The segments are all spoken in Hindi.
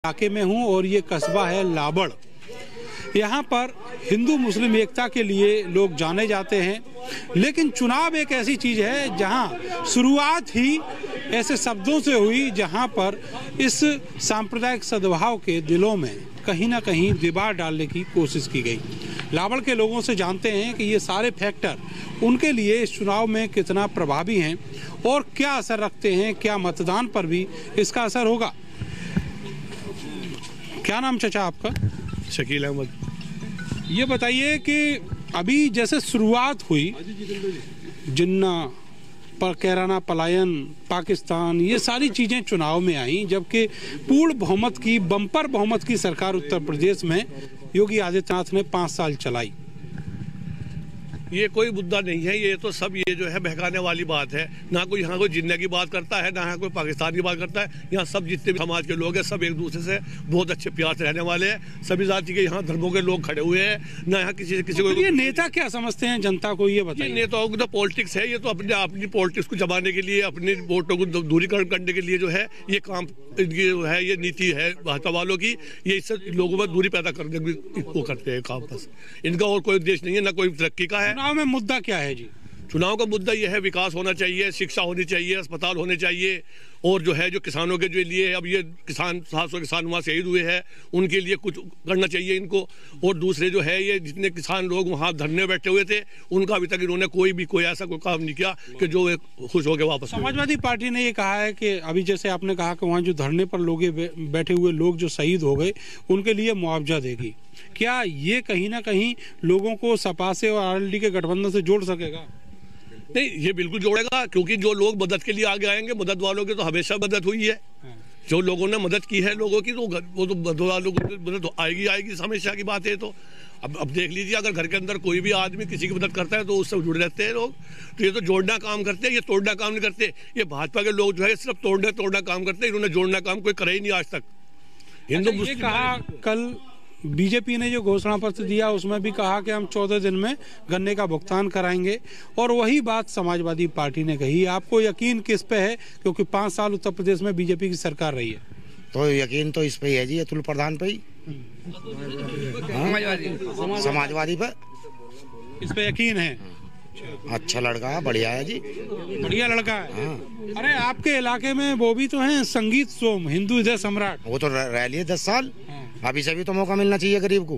इलाके में हूं और ये कस्बा है लाबड़। यहाँ पर हिंदू मुस्लिम एकता के लिए लोग जाने जाते हैं, लेकिन चुनाव एक ऐसी चीज है जहाँ शुरुआत ही ऐसे शब्दों से हुई जहाँ पर इस सांप्रदायिक सद्भाव के दिलों में कहीं ना कहीं दीवार डालने की कोशिश की गई। लाबड़ के लोगों से जानते हैं कि ये सारे फैक्टर उनके लिए इस चुनाव में कितना प्रभावी हैं और क्या असर रखते हैं, क्या मतदान पर भी इसका असर होगा। क्या नाम चाचा आपका? शकील अहमद। ये बताइए कि अभी जैसे शुरुआत हुई, जिन्ना पर कैराना पलायन, पाकिस्तान, ये सारी चीज़ें चुनाव में आई, जबकि पूर्ण बहुमत की, बम्पर बहुमत की सरकार उत्तर प्रदेश में योगी आदित्यनाथ ने 5 साल चलाई। ये कोई मुद्दा नहीं है, ये तो सब ये जो है बहकाने वाली बात है। ना कोई यहाँ कोई जिन्ना की बात करता है, ना यहाँ कोई पाकिस्तान की बात करता है। यहाँ सब जितने भी समाज के लोग हैं सब एक दूसरे से बहुत अच्छे प्यार से रहने वाले हैं। सभी जाति के यहाँ धर्मों के लोग खड़े हुए हैं। ना यहाँ किसी को ये नेता क्या समझते हैं जनता को, ये बताइए। नेताओं की तो पॉलिटिक्स है, ये तो अपनी पॉलिटिक्स को जमाने के लिए, अपने वोटों को दूरीकरण करने के लिए जो है ये काम है, ये नीति है भाजपा वालों की। ये इससे लोगों में दूरी पैदा करने को करते हैं काम, बस। इनका और कोई उद्देश्य नहीं है, ना कोई तरक्की का है। चुनाव में मुद्दा क्या है जी? चुनाव का मुद्दा यह है, विकास होना चाहिए, शिक्षा होनी चाहिए, अस्पताल होने चाहिए, और जो है जो किसानों के जो लिए अब ये किसान 700 किसान वहाँ शहीद हुए हैं, उनके लिए कुछ करना चाहिए इनको। और दूसरे जो है ये जितने किसान लोग वहाँ धरने बैठे हुए थे, उनका अभी तक इन्होंने कोई ऐसा कोई काम नहीं किया कि जो खुश होकर वापस। समाजवादी पार्टी ने ये कहा है कि अभी जैसे आपने कहा कि वहाँ जो धरने पर लोग बैठे हुए लोग जो शहीद हो गए, उनके लिए मुआवजा देगी। क्या ये कहीं ना कहीं लोगों को सपा से और आरएलडी के गठबंधन से जोड़ सकेगा? नहीं, ये बिल्कुल जोड़ेगा, क्योंकि जो लोग मदद के लिए आगे आएंगे, मदद वालों की तो हमेशा मदद हुई है। जो लोगों ने मदद की है लोगों की, तो वो तो मदद वालों को मदद आएगी, हमेशा की बात है। तो अब देख लीजिए, अगर घर के अंदर कोई भी आदमी किसी की मदद करता है तो उससे जुड़े रहते हैं लोग। तो ये तो जोड़ना काम करते हैं, ये तोड़ना काम नहीं करते। ये भाजपा के लोग जो है सिर्फ तोड़ना काम करते हैं, इन्होंने जोड़ना काम कोई करे ही नहीं आज तक। हिंदू मुस्लिम कहा, कल बीजेपी ने जो घोषणा पत्र दिया उसमें भी कहा कि हम 14 दिन में गन्ने का भुगतान कराएंगे, और वही बात समाजवादी पार्टी ने कही। आपको यकीन किस पे है, क्योंकि 5 साल उत्तर प्रदेश में बीजेपी की सरकार रही है? तो यकीन तो इस पे ही है जी, अतुल प्रधान पे ही, समाजवादी पे इस पे यकीन है। अच्छा लड़का है, बढ़िया है जी, बढ़िया लड़का है। अरे आपके इलाके में वो भी तो हैं, संगीत सोम, हिंदू हृदय सम्राट, वो तो रह लिए 10 साल। अभी से भी तो मौका मिलना चाहिए गरीब को।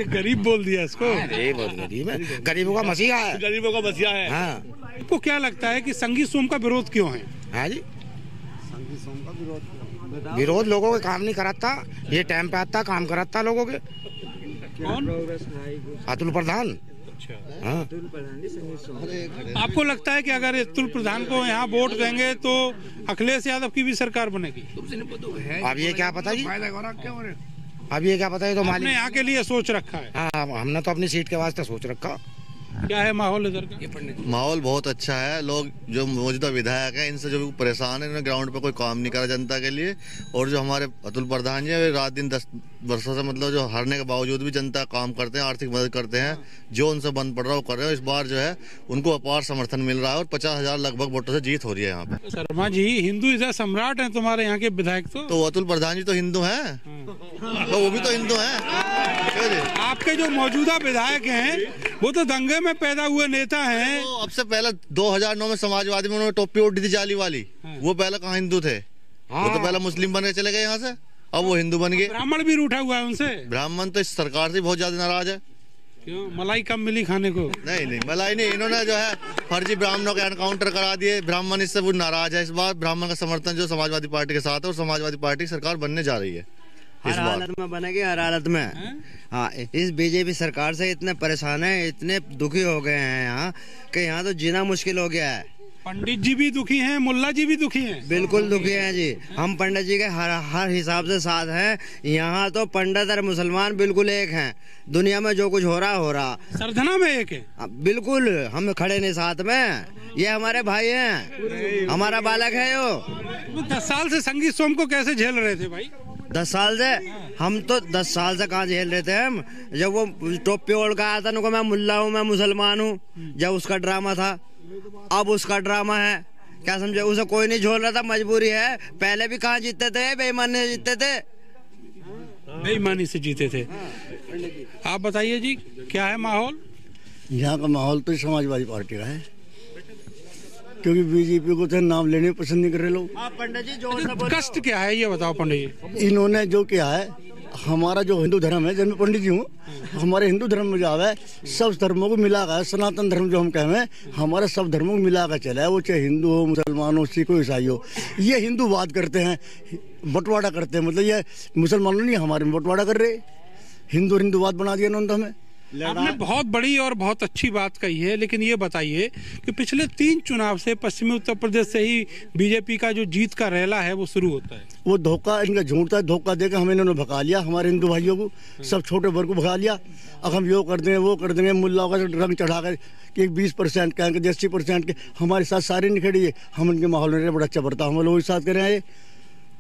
गरीब बोल दिया इसको? गरीब है, गरीबों का मसीहा है, गरीबों का मसीहा है। हाँ। आपको क्या लगता है कि संगीत सोम का विरोध क्यों है? हाँ जी, संगीत सोम का विरोध लोगों के काम नहीं कराता, ये टाइम पे आता काम कराता लोगों के। कौन? अतुल प्रधान। हाँ। आपको लगता है कि अगर अतुल प्रधान को यहाँ वोट देंगे तो अखिलेश यादव की भी सरकार बनेगी? अब ये क्या पता जी, अब ये क्या पता है, तो आपने यहाँ के लिए सोच रखा है? हाँ, हमने तो अपनी सीट के वास्ते सोच रखा। क्या है माहौल इधर का? माहौल बहुत अच्छा है। लोग जो मौजूदा विधायक हैं इनसे जो परेशान है, इन्होंने ग्राउंड पे कोई काम नहीं करा जनता के लिए। और जो हमारे अतुल प्रधान जी है, रात दिन 10 वर्षों से मतलब जो हारने के बावजूद भी जनता काम करते हैं, आर्थिक मदद करते हैं। जो उनसे बंद पड़ रहा है वो कर रहे हैं। इस बार जो है उनको अपार समर्थन मिल रहा है और 50,000 लगभग वोटों से जीत हो रही है यहाँ पे। शर्मा जी, हिंदू हृदय सम्राट हैं तुम्हारे यहाँ के विधायक। तो अतुल प्रधान जी तो हिंदू हैं, तो वो भी तो हिंदू हैं। आपके जो मौजूदा विधायक हैं वो तो दंगे में पैदा हुए नेता हैं। तो अब से पहले 2009 में समाजवादी में उन्होंने टोपी उड़ी थी जाली वाली, वो पहले कहाँ हिंदू थे? वो तो पहले मुस्लिम बन के चले गए यहाँ से, अब वो हिंदू बन गए। ब्राह्मण भी रूठा हुआ है उनसे। ब्राह्मण तो इस सरकार से बहुत ज्यादा नाराज है। क्यों? मलाई कम मिली खाने को? नहीं, मलाई नहीं, इन्होंने जो है फर्जी ब्राह्मणों के एनकाउंटर करा दिए। ब्राह्मण इससे वो नाराज है। इस बार ब्राह्मण का समर्थन जो समाजवादी पार्टी के साथ है, और समाजवादी पार्टी सरकार बनने जा रही है। हर हालत में बनेगी, हर हालत में। हाँ, इस बीजेपी सरकार से इतने परेशान है, इतने दुखी हो गए हैं यहाँ कि यहाँ तो जीना मुश्किल हो गया है। पंडित जी भी दुखी हैं, मुल्ला जी भी दुखी हैं। बिल्कुल दुखी हैं जी। हम पंडित जी के हर हिसाब से साथ हैं। यहाँ तो पंडित और मुसलमान बिल्कुल एक हैं। दुनिया में जो कुछ हो रहा सरधना में एक है। बिल्कुल, हम खड़े नहीं साथ में, ये हमारे भाई हैं, हमारा बालक है। यो 10 साल से संगीत सोम को कैसे झेल रहे थे भाई? 10 साल से हम तो 10 साल से कहाँ झेल रहे थे हम। जब वो टोपी ओढ़ का आया था उनको, मैं मुल्ला हूँ, मैं मुसलमान हूँ, जब उसका ड्रामा था, अब उसका ड्रामा है क्या समझे, उसे कोई नहीं झोल रहा था, मजबूरी है। पहले भी कहाँ जीतते थे, बेईमानी से जीतते थे, बेईमानी से जीते थे। आप बताइए जी, क्या है माहौल? यहाँ का माहौल तो समाजवादी पार्टी का है, क्योंकि बीजेपी को तो नाम लेने पसंद नहीं कर रहे लोग। पंडित जी जो कष्ट क्या है ये बताओ पंडित जी। इन्होंने जो किया है, हमारा जो हिंदू धर्म है, जन्म पंडित जी हूँ, हमारे हिंदू धर्म में जो है सब धर्मों को मिला कर, सनातन धर्म जो हम कहें, हमारे सब धर्मों को मिला कर चला है, वो चाहे हिंदू हो, मुसलमान हो, सिख हो, ईसाई हो। ये हिंदूवाद करते हैं, बंटवारा करते हैं, मतलब ये मुसलमानों नहीं हमारे में बंटवारा कर रहे, हिंदूवाद बना दिया इन्होंने हमें। आपने बहुत बड़ी और बहुत अच्छी बात कही है, लेकिन ये बताइए कि पिछले 3 चुनाव से पश्चिमी उत्तर प्रदेश से ही बीजेपी का जो जीत का रैला है वो शुरू होता है। वो धोखा इनका झूठ था, धोखा देकर हमें इन्होंने भगा लिया, हमारे हिंदू भाइयों को, सब छोटे वर्ग को भगा लिया। अब हम यो कर देंगे, वो कर देंगे, मुल्लाओं का रंग चढ़ा कर कि 20% कहेंगे, 80% के हमारे साथ सारे निखड़ी है। हम उनके माहौल में बड़ा अच्छा बर्ताव हम लोग साथ करें आए,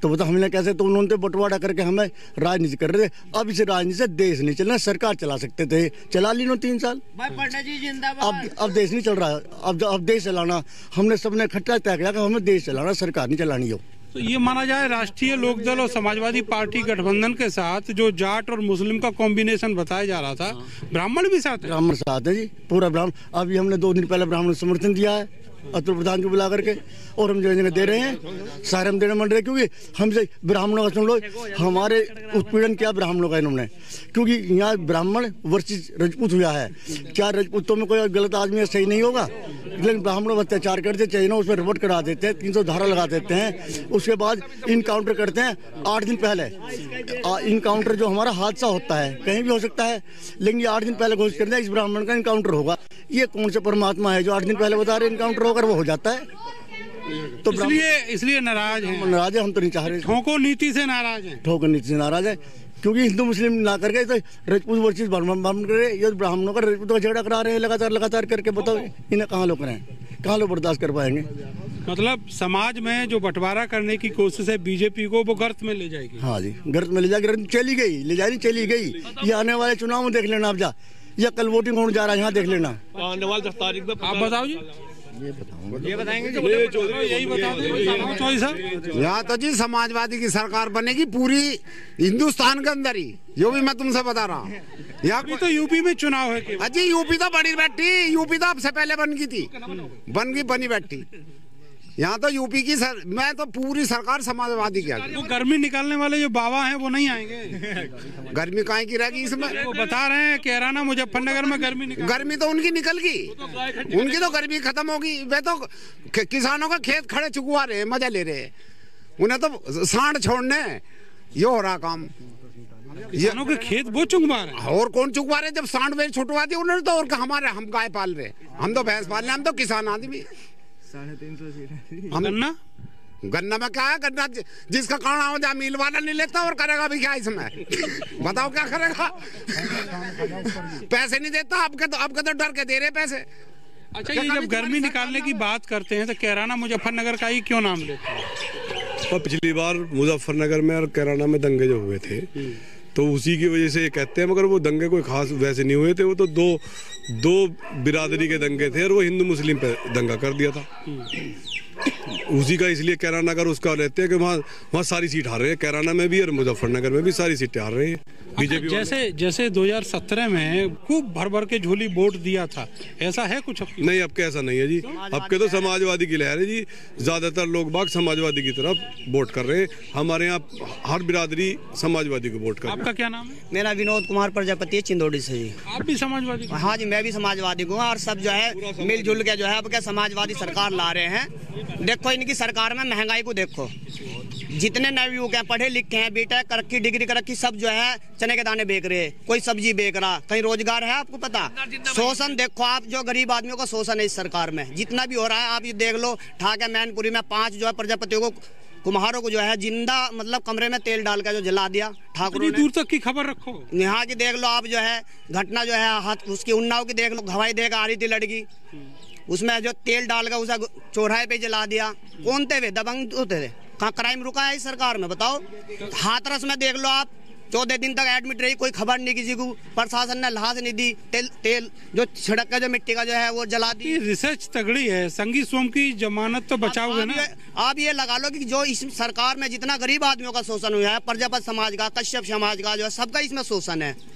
तो बता हमने कैसे, तो उन्होंने बंटवारा करके हमें राजनीति कर रहे थे। अब इस राजनीति से देश नहीं चलना, सरकार चला सकते थे, चला ली 3 साल। अब देश नहीं चल रहा, अब देश चलाना हमने सबने इकट्ठा तय किया कि हमें देश चलाना, सरकार नहीं चलानी हो। तो ये माना जाए राष्ट्रीय लोकदल और समाजवादी पार्टी गठबंधन के साथ जो जाट और मुस्लिम का कॉम्बिनेशन बताया जा रहा था, ब्राह्मण भी साथ है? ब्राह्मण साथ है जी, पूरा ब्राह्मण। अभी हमने 2 दिन पहले ब्राह्मण समर्थन दिया है अतुल प्रधान को बुला करके, और हम जगह दे रहे हैं, सारे हम देने मन रहे, क्योंकि हमसे ब्राह्मणों का सुन लो, हमारे उत्पीड़न किया ब्राह्मणों का इन्होंने, क्योंकि यहाँ ब्राह्मण वर्सेस राजपूत हुआ है। क्या राजपूतों में कोई गलत आदमी सही नहीं होगा, लेकिन ब्राह्मणों पर अत्याचार करते, चैनों उस पर रिपोर्ट करा देते हैं, 300 धारा लगा देते हैं, उसके बाद इनकाउंटर करते हैं। 8 दिन पहले इनकाउंटर जो हमारा हादसा होता है, कहीं भी हो सकता है, लेकिन ये 8 दिन पहले घोषित करते हैं इस ब्राह्मण का इनकाउंटर होगा। ये कौन सा परमात्मा है जो 8 दिन पहले बता रहे इनकाउंटर होकर वो हो जाता है? तो इसलिए नाराज हैं। नाराज है, हम तो नहीं चाह रहे। ठोको नीति से नाराज हैं। ठोको नीति से नाराज है, क्योंकि हिंदू मुस्लिम ना करके तो राजपूत वर्सेस ब्राह्मण कर रहे, ये ब्राह्मणों का राजपूतों का झगड़ा करा रहे हैं लगातार करके। बताओ इन्हें कहाँ लोग करें, कहाँ लोग बर्दाश्त कर पाएंगे? मतलब समाज में जो बंटवारा करने की कोशिश है बीजेपी को, वो गर्त में ले जाएगी। हाँ जी, गर्त में ले जाएगी, चली गई, ले जानी चली गई। ये आने वाले चुनाव में देख लेना आप, जा या कल वोटिंग होने जा रहा है, यहाँ देख लेना। आने वाले 10 तारीख में आप बताओ जी। ये बताएंगे, यही बता दो। यहाँ तो जी समाजवादी की सरकार बनेगी पूरी हिंदुस्तान के अंदर ही, जो भी मैं तुमसे बता रहा हूँ। यहाँ तो यूपी में चुनाव है। अजी यूपी तो बनी बैठी, यूपी तो अब से पहले बन गई थी, बनी बैठी। यहाँ तो यूपी की मैं तो पूरी सरकार समाजवादी की आ गई। वो गर्मी निकालने वाले जो बाबा हैं वो नहीं आएंगे। गर्मी काहे की रहेगी इसमें? वो बता रहे हैं कैराना मुजफ्फरनगर में गर्मी तो उनकी निकल गई, उनकी तो गर्मी खत्म होगी। वे तो किसानों का खेत खड़े चुकवा रहे, मजा ले रहे, उन्हें तो सांड छोड़ने ये हो रहा काम। किसानों के खेत वो चुकवा रहे, और कौन चुकवा रहे? जब सांड वे छुटवा दी उन्होंने तो, और हमारे हम गाय पाल रहे, हम तो भैंस पाल रहे, हम तो किसान आदमी। 350 गन्ना में क्या है? गन्ना जिसका काना हो जाए मिल वाला नहीं लेता, और करेगा भी क्या इसमें? बताओ क्या करेगा? पैसे नहीं देता, आपके तो डर के दे रहे पैसे। अच्छा, ये जब गर्मी निकालने की बात करते हैं तो कैराना मुजफ्फरनगर का ही क्यों नाम लेते हैं? और पिछली बार मुजफ्फरनगर में और कैराना में दंगे जो हुए थे, तो उसी की वजह से ये कहते हैं, मगर वो दंगे कोई खास वैसे नहीं हुए थे, वो तो दो बिरादरी के दंगे थे, और वो हिंदू मुस्लिम पे दंगा कर दिया था उसी का। इसलिए कैराना नगर उसका रहते हैं कि वहाँ सारी सीट हार रहे हैं, कैराना में भी और मुजफ्फरनगर में भी सारी सीटें हार रही हैं बीजेपी। जैसे 2017 में खूब भर के झोली वोट दिया था, ऐसा है कुछ? नहीं, अब के ऐसा नहीं है जी। अब के तो समाजवादी की लहर है जी, ज्यादातर लोग बाग समाजवादी की तरफ वोट कर रहे हैं। हमारे यहाँ हर बिरादरी समाजवादी को वोट कर रही है। आपका क्या नाम है? मेरा विनोद कुमार प्रजापति है, चिंदौड़ी से जी। आप भी समाजवादी? हाँ जी, मैं भी समाजवादी हूँ, और सब जो है मिलजुल के जो है अब क्या समाजवादी सरकार ला रहे हैं। देखो इनकी सरकार में महंगाई को देखो, जितने नवयुवक हैं, पढ़े लिखे हैं, बीटेक कर रखी, डिग्री कर रखी, सब जो है चने के दाने बेच रहे, कोई सब्जी बेच रहा, कहीं रोजगार है आपको पता? शोषण देखो आप, जो गरीब आदमियों का शोषण है इस सरकार में जितना भी हो रहा है, आप ये देख लो। ठाके मैनपुरी में 5 जो है प्रजापतियों को, कुम्हारों को जो है जिंदा मतलब कमरे में तेल डाल कर जो जला दिया ठाकुर। दूर तक की खबर रखो, यहाँ की देख लो आप, जो है घटना जो है हाथ उसकी उन्नाव की देख लो, हवाई देकर आ रही थी लड़की, उसमें जो तेल डालकर उसे चौराहे पे जला दिया। कौन थे वे? दबंग होते थे। कहाँ क्राइम रुका है इस सरकार में? बताओ। हाथरस में देख लो आप, 14 दिन तक एडमिट रही, कोई खबर नहीं किसी को, प्रशासन ने लाश नहीं दी, तेल जो छिड़क का जो मिट्टी का जो है वो जला दी। रिसर्च तगड़ी है, संगी सोम की जमानत तो बचाओगे ना? आप ये लगा लो कि जो इस सरकार में जितना गरीब आदमियों का शोषण हुआ है, प्रजापत समाज का, कश्यप समाज का जो है, सबका इसमें शोषण है।